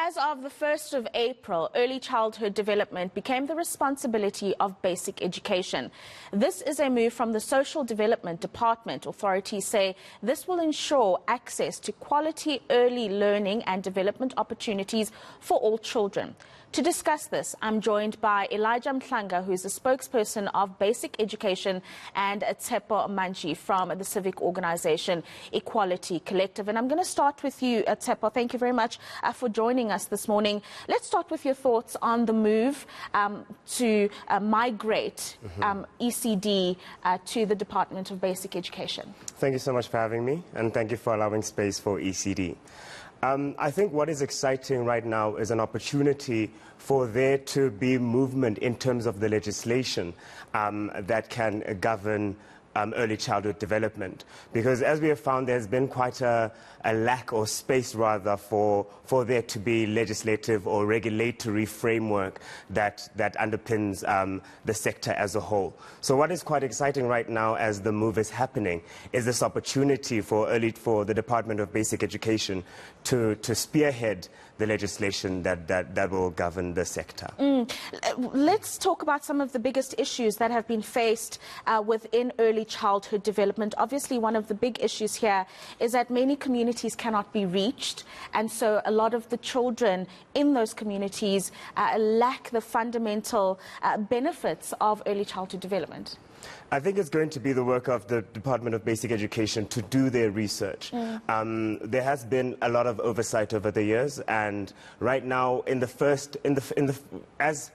As of the 1st of April, early childhood development became the responsibility of basic education. This is a move from the Social Development Department. Authorities say this will ensure access to quality early learning and development opportunities for all children. To discuss this, I'm joined by Elijah Mhlanga, who is the spokesperson of Basic Education, and Tshepo Manji from the civic organization Equality Collective. And I'm going to start with you, Tshepo. Thank you very much for joining us this morning. Let's start with your thoughts on the move to migrate ECD to the Department of Basic Education. Thank you so much for having me, and thank you for allowing space for ECD. I think what is exciting right now is an opportunity for there to be movement in terms of the legislation that can govern early childhood development. Because as we have found, there's been quite a lack or space rather for there to be legislative or regulatory framework that underpins the sector as a whole. So what is quite exciting right now as the move is happening is this opportunity for the Department of Basic Education to spearhead the legislation that will govern the sector. Let's talk about some of the biggest issues that have been faced within early childhood development. Obviously, one of the big issues here is that many communities cannot be reached, and so a lot of the children in those communities lack the fundamental benefits of early childhood development. I think it's going to be the work of the Department of Basic Education to do their research. There has been a lot of oversight over the years, and right now, as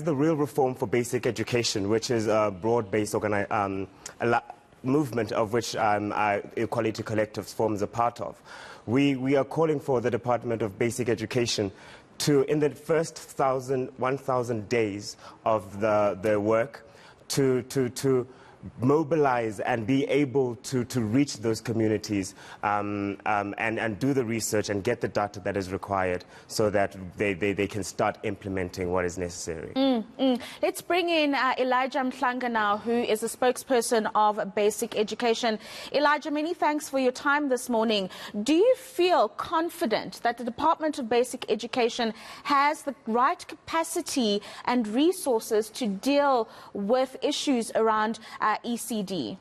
the real reform for basic education, which is a broad-based movement of which Equality Collective forms a part of, we are calling for the Department of Basic Education to, in the first 1,000 days of the work, to mobilize and be able to reach those communities and do the research and get the data that is required so that they can start implementing what is necessary. Let's bring in Elijah Mhlanga now, who is a spokesperson of Basic Education. Elijah, many thanks for your time this morning. Do you feel confident that the Department of Basic Education has the right capacity and resources to deal with issues around ECD?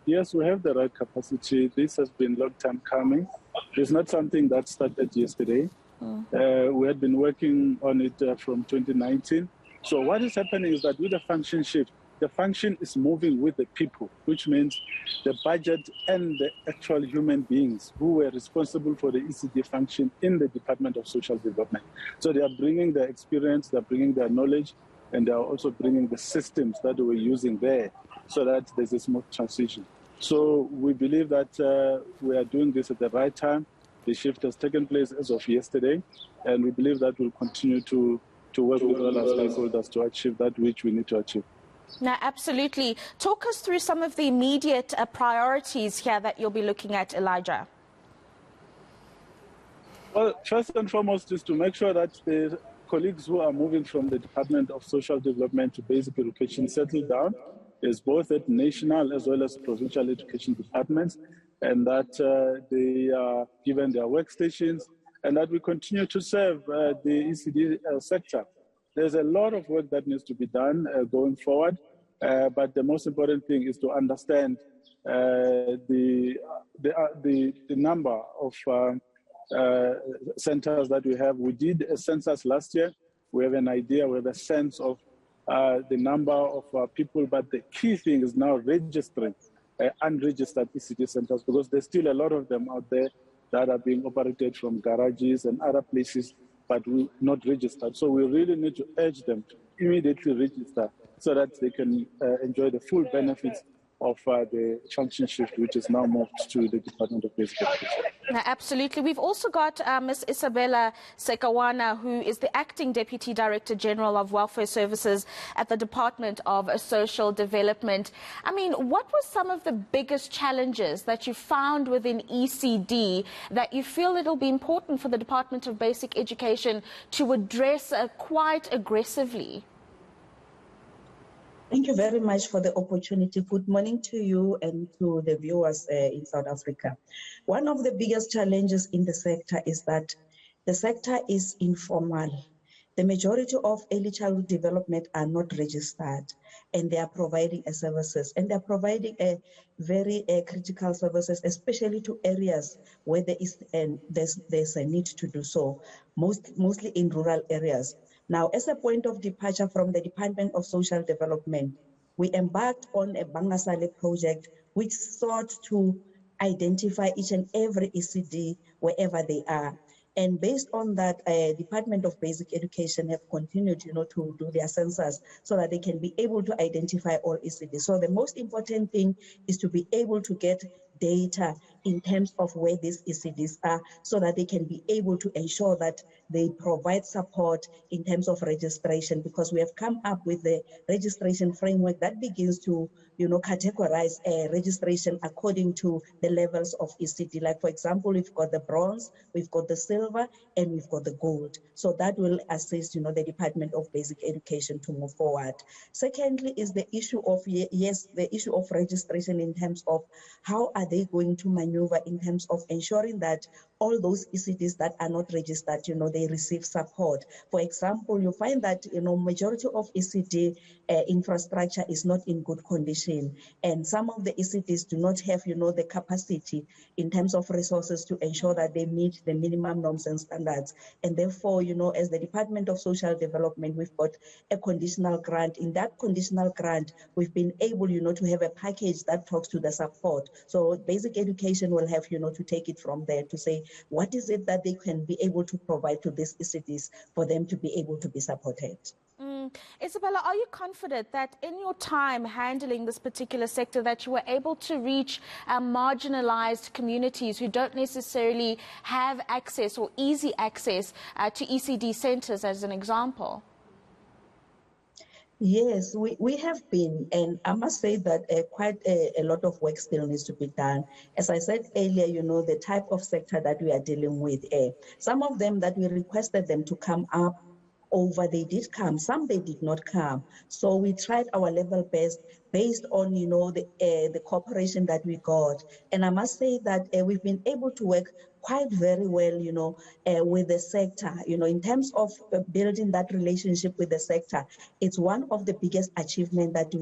Yes, we have the right capacity. This has been a long time coming. It's not something that started yesterday. We had been working on it from 2019. So what is happening is that with the function shift, the function is moving with the people, which means the budget and the actual human beings who were responsible for the ECD function in the Department of Social Development. So they are bringing their experience, they're bringing their knowledge, and they are also bringing the systems that they were using there so that there's a smooth transition. So we believe that we are doing this at the right time. The shift has taken place as of yesterday, and we believe that we'll continue to work with all our stakeholders to achieve that which we need to achieve. Now, absolutely. Talk us through some of the immediate priorities here that you'll be looking at, Elijah. Well, first and foremost is to make sure that the colleagues who are moving from the Department of Social Development to Basic Education settle down, is both at national as well as provincial education departments, and that they are given their workstations, and that we continue to serve the ECD sector. There's a lot of work that needs to be done going forward, but the most important thing is to understand the number of centers that we have. We did a census last year. We have an idea, we have a sense of the number of people, but the key thing is now registering unregistered ECD centers, because there's still a lot of them out there that are being operated from garages and other places, but we not registered. So we really need to urge them to immediately register so that they can enjoy the full benefits of the function shift, which is now moved to the Department of Basic Education. Absolutely. We've also got Ms. Isabella Sekawana, who is the Acting Deputy Director General of Welfare Services at the Department of Social Development. I mean, what were some of the biggest challenges that you found within ECD that you feel it'll be important for the Department of Basic Education to address quite aggressively? Thank you very much for the opportunity. Good morning to you and to the viewers in South Africa. One of the biggest challenges in the sector is that the sector is informal. The majority of early childhood development are not registered, and they are providing services, and they're providing a very critical services, especially to areas where there's a need to do so, mostly in rural areas. Now, as a point of departure from the Department of Social Development, we embarked on a Bangasale project which sought to identify each and every ECD wherever they are. And based on that, Department of Basic Education have continued, to do their census so that they can be able to identify all ECDs. So the most important thing is to be able to get data in terms of where these ECDs are so that they can be able to ensure that they provide support in terms of registration, because we have come up with the registration framework that begins to categorize registration according to the levels of ECD. Like, for example, we've got the bronze, we've got the silver, and we've got the gold. So that will assist, the Department of Basic Education to move forward. Secondly is the issue of, the issue of registration in terms of how are they going to maneuver in terms of ensuring that all those ECDs that are not registered, they receive support. For example, you find that, majority of ECD infrastructure is not in good condition. And some of the ECDs do not have, the capacity in terms of resources to ensure that they meet the minimum norms and standards. And therefore, as the Department of Social Development, we've got a conditional grant. In that conditional grant, we've been able, to have a package that talks to the support. So basic education will have, to take it from there to say, what is it that they can be able to provide to these ECDs for them to be able to be supported? Isabella, are you confident that in your time handling this particular sector that you were able to reach marginalized communities who don't necessarily have access or easy access to ECD centers, as an example? Yes, we have been, and I must say that quite a lot of work still needs to be done. As I said earlier, the type of sector that we are dealing with, some of them that we requested them to come up over, they did come, some they did not come. So we tried our level best based on, the cooperation that we got. And I must say that we've been able to work quite very well, with the sector, in terms of building that relationship with the sector. It's one of the biggest achievements that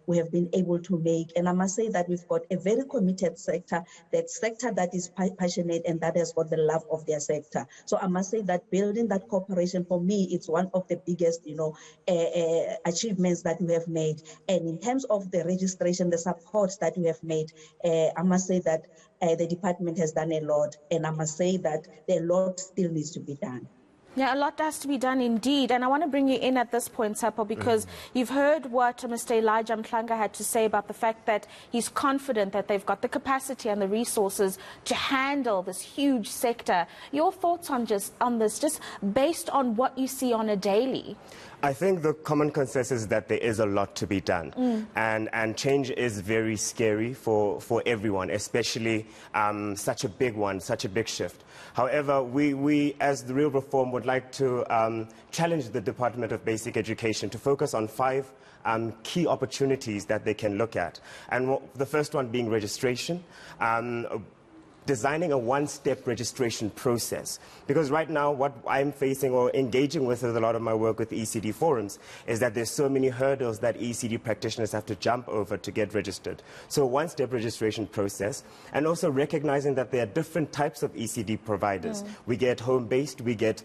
we have been able to make. And I must say that we've got a very committed sector that is passionate and that has got the love of their sector. So I must say that building that cooperation, for me, it's one of the biggest, achievements that we have made. And in terms of the registration, the support that we have made, I must say that the department has done a lot, and I must say that a lot still needs to be done. Yeah, a lot has to be done indeed. And I want to bring you in at this point, Sapo, because you've heard what Mr. Elijah Mhlanga had to say about the fact that he's confident that they've got the capacity and the resources to handle this huge sector. Your thoughts on this, just based on what you see on a daily? I think the common consensus is that there is a lot to be done, and change is very scary for everyone, especially such a big one, such a big shift. However, we as the Real Reform would like to challenge the Department of Basic Education to focus on 5 key opportunities that they can look at. And the first one being registration. Designing a one-step registration process. Because right now what I'm facing or engaging with a lot of my work with ECD forums is that there's so many hurdles that ECD practitioners have to jump over to get registered. So a one-step registration process, and also recognizing that there are different types of ECD providers. We get home-based, we get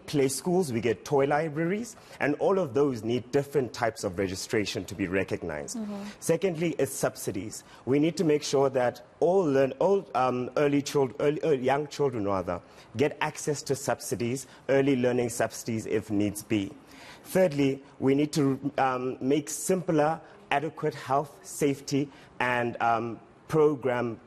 play schools, we get toy libraries, and all of those need different types of registration to be recognized. Secondly, is subsidies. We need to make sure that all young children rather, get access to subsidies, early learning subsidies if needs be. Thirdly, we need to make simpler, adequate health, safety, and program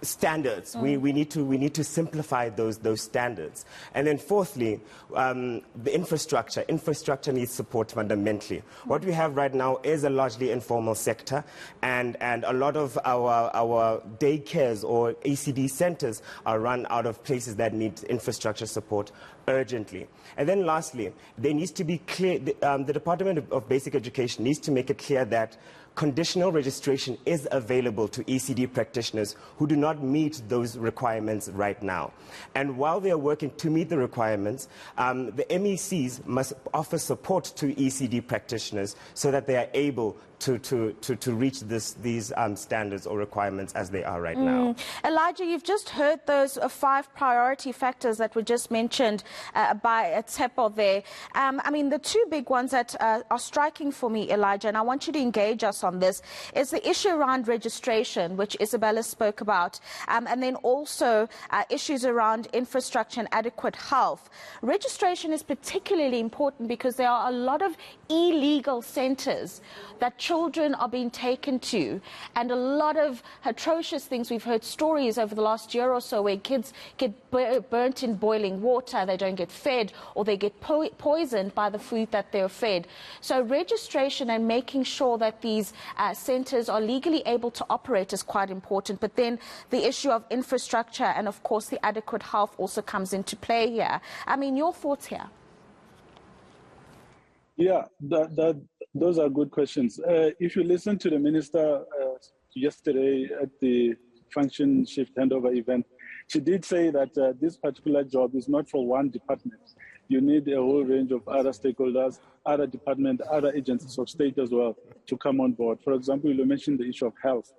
standards. We need to simplify those standards. And then fourthly, the infrastructure. Infrastructure needs support fundamentally. What we have right now is a largely informal sector, and a lot of our daycares or ECD centers are run out of places that need infrastructure support urgently. And then lastly, there needs to be clear, the Department of Basic Education needs to make it clear that conditional registration is available to ECD practitioners who do not meet those requirements right now. And while they are working to meet the requirements, the MECs must offer support to ECD practitioners so that they are able to reach these standards or requirements as they are right now. Elijah, you've just heard those 5 priority factors that were just mentioned by Tsepo there. I mean, the 2 big ones that are striking for me, Elijah, and I want you to engage us on this, is the issue around registration, which Isabella spoke about, and then also issues around infrastructure and adequate health. Registration is particularly important because there are a lot of illegal centres that children are being taken to, and a lot of atrocious things. We've heard stories over the last year or so where kids get burnt in boiling water, they don't get fed, or they get poisoned by the food that they're fed. So registration and making sure that these centres are legally able to operate is quite important. But then the issue of infrastructure and, of course, the adequate health also comes into play here. I mean, your thoughts here? Yeah, those are good questions. If you listen to the minister yesterday at the function shift handover event, she did say that this particular job is not for one department. You need a whole range of other stakeholders, other departments, other agencies of state as well to come on board. For example, you mentioned the issue of health.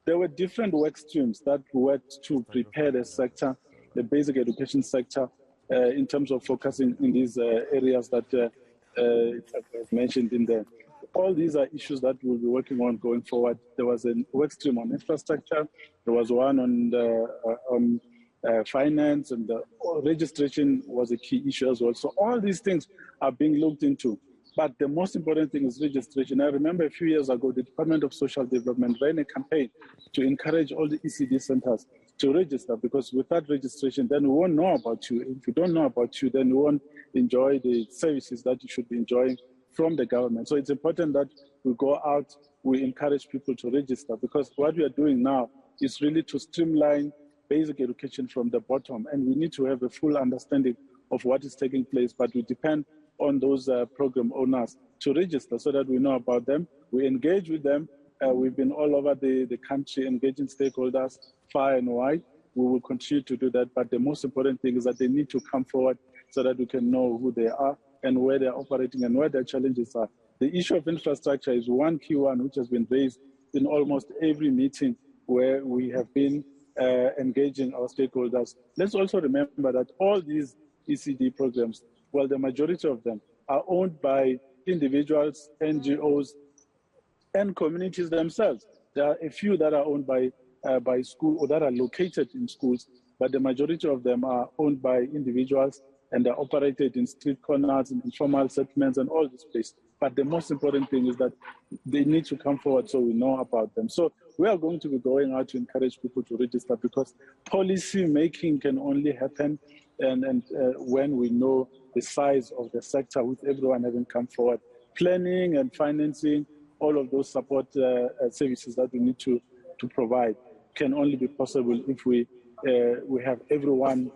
There were different work streams that worked to prepare the sector, the basic education sector, in terms of focusing in these areas that I've mentioned in there. All these are issues that we'll be working on going forward. There was a work stream on infrastructure. There was one on finance, and the registration was a key issue as well. So all these things are being looked into. But the most important thing is registration. I remember a few years ago, the Department of Social Development ran a campaign to encourage all the ECD centers to register, because without registration, then we won't know about you. If we don't know about you, then we won't enjoy the services that you should be enjoying from the government. So it's important that we go out, we encourage people to register, because what we are doing now is really to streamline basic education from the bottom, and we need to have a full understanding of what is taking place, but we depend on those program owners to register so that we know about them, we engage with them. We've been all over the country engaging stakeholders far and wide. We will continue to do that, but the most important thing is that they need to come forward so that we can know who they are and where they're operating and where their challenges are. The issue of infrastructure is one key one which has been raised in almost every meeting where we have been engaging our stakeholders. Let's also remember that all these ECD programs, well, the majority of them are owned by individuals, NGOs, and communities themselves. There are a few that are owned by school or that are located in schools, but the majority of them are owned by individuals, and they're operated in street corners and informal settlements and all this place. But the most important thing is that they need to come forward so we know about them. So we are going to be going out to encourage people to register, because policy making can only happen and when we know the size of the sector, with everyone having come forward. Planning and financing, all of those support services that we need to provide can only be possible if we have everyone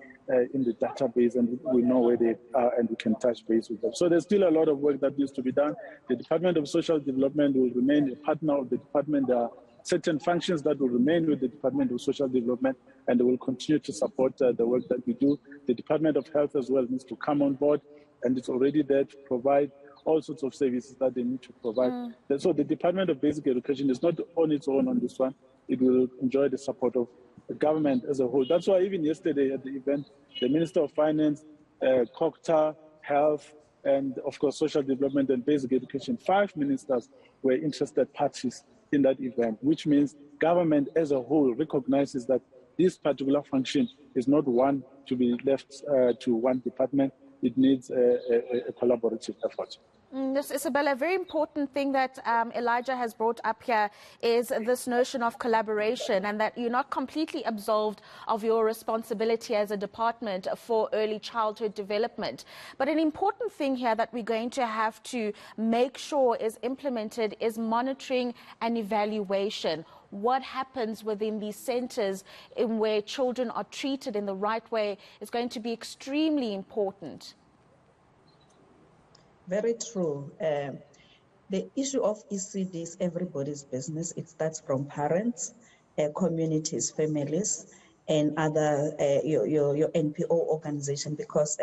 in the database and we know where they are and we can touch base with them. So there's still a lot of work that needs to be done. The Department of Social Development will remain a partner of the department. There are certain functions that will remain with the Department of Social Development, and they will continue to support the work that we do. The Department of Health as well needs to come on board, and it's already there to provide all sorts of services that they need to provide. So the Department of Basic Education is not on its own on this one. It will enjoy the support of the government as a whole. That's why even yesterday at the event, the Minister of Finance, COCTA, Health, and of course Social Development and Basic Education, 5 ministers were interested parties in that event, which means government as a whole recognizes that this particular function is not one to be left to one department. It needs a collaborative effort. Yes, Isabella, a very important thing that Elijah has brought up here is this notion of collaboration, and that you're not completely absolved of your responsibility as a department for early childhood development. But an important thing here that we're going to have to make sure is implemented is monitoring and evaluation. what happens within these centres in where children are treated in the right way is going to be extremely important. Very true. The issue of ECD is everybody's business. It starts from parents, communities, families, and other your NPO organization, because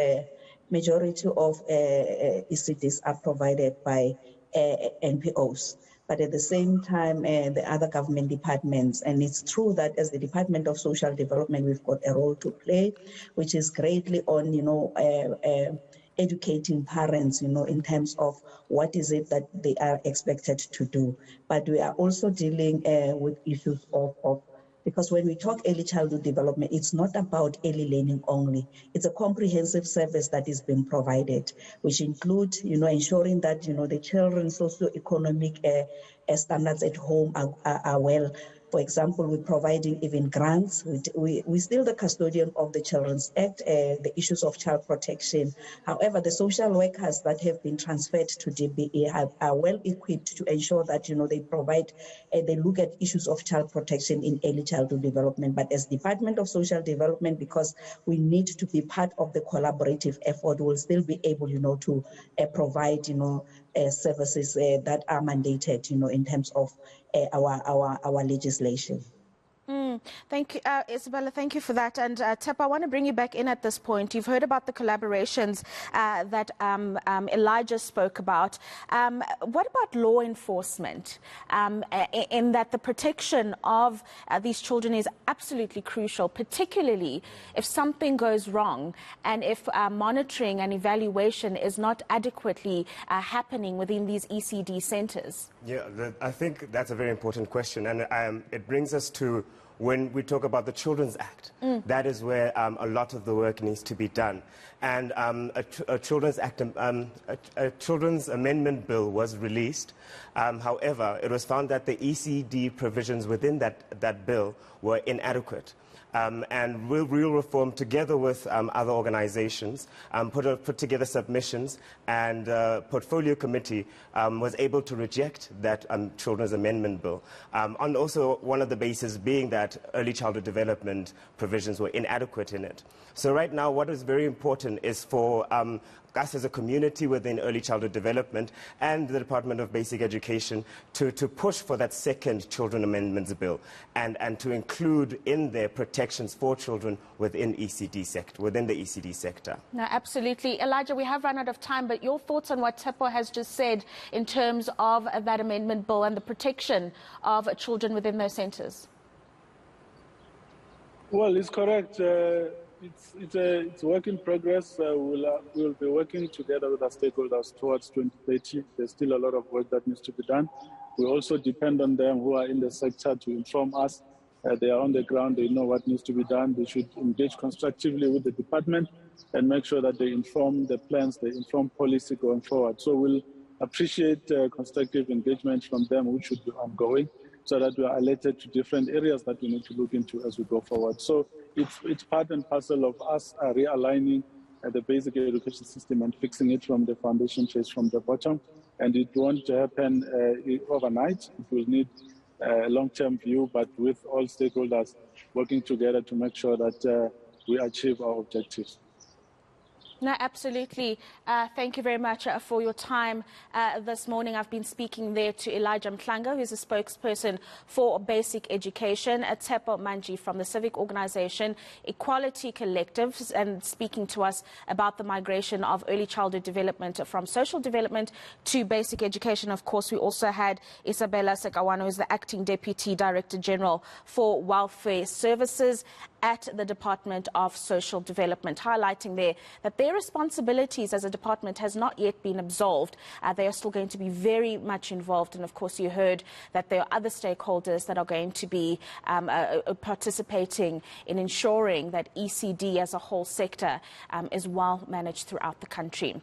majority of ECDs are provided by NPOs. But at the same time, the other government departments, and it's true that as the Department of Social Development, we've got a role to play, which is greatly on, educating parents, in terms of what is it that they are expected to do. But we are also dealing with issues of because when we talk early childhood development, it's not about early learning only. It's a comprehensive service that is being provided, which include, ensuring that, the children's socio-economic standards at home are well. For example, we're providing even grants. We're still the custodian of the Children's Act, the issues of child protection. However, the social workers that have been transferred to DBE are well equipped to ensure that, they provide, they look at issues of child protection in early childhood development. But as Department of Social Development, because we need to be part of the collaborative effort, we'll still be able, to provide, services that are mandated, in terms of our legislation. Thank you, Isabella. Thank you for that. And Tep, I want to bring you back in at this point. You've heard about the collaborations that Elijah spoke about. What about law enforcement? In that the protection of these children is absolutely crucial, particularly if something goes wrong and if monitoring and evaluation is not adequately happening within these ECD centres. Yeah, I think that's a very important question, and it brings us to when we talk about the Children's Act. That is where a lot of the work needs to be done. And a Children's Act, a Children's Amendment Bill was released. However, it was found that the ECD provisions within that bill were inadequate. And Real Reform, together with other organizations, put together submissions, and Portfolio Committee was able to reject that Children's Amendment Bill. And also one of the bases being that early childhood development provisions were inadequate in it. So right now what is very important is for us as a community within early childhood development and the Department of Basic Education to push for that second Children Amendments Bill and to include in there protections for children within the ECD sector. No, absolutely. Elijah, we have run out of time, but your thoughts on what Tepo has just said in terms of that amendment bill and the protection of children within those centres? Well, it's correct. It's a work in progress. We'll be working together with our stakeholders towards 2030. There's still a lot of work that needs to be done. We also depend on them who are in the sector to inform us. They are on the ground. They know what needs to be done. They should engage constructively with the department and make sure that they inform the plans, they inform policy going forward. So we'll appreciate constructive engagement from them, which should be ongoing, so that we are alerted to different areas that we need to look into as we go forward. So it's part and parcel of us realigning the basic education system and fixing it from the foundation phase, from the bottom. And it won't happen overnight. It will need a long-term view, but with all stakeholders working together to make sure that we achieve our objectives. No, absolutely. Thank you very much for your time this morning. I've been speaking there to Elijah Mhlanga, who's a spokesperson for basic education, Tepo Manji from the civic organisation Equality Collective, and speaking to us about the migration of early childhood development from social development to basic education. Of course, we also had Isabella Sekawano, who's the Acting Deputy Director General for Welfare Services at the Department of Social Development, highlighting there that their responsibilities as a department has not yet been absolved. They are still going to be very much involved. And of course, you heard that there are other stakeholders that are going to be participating in ensuring that ECD as a whole sector is well managed throughout the country.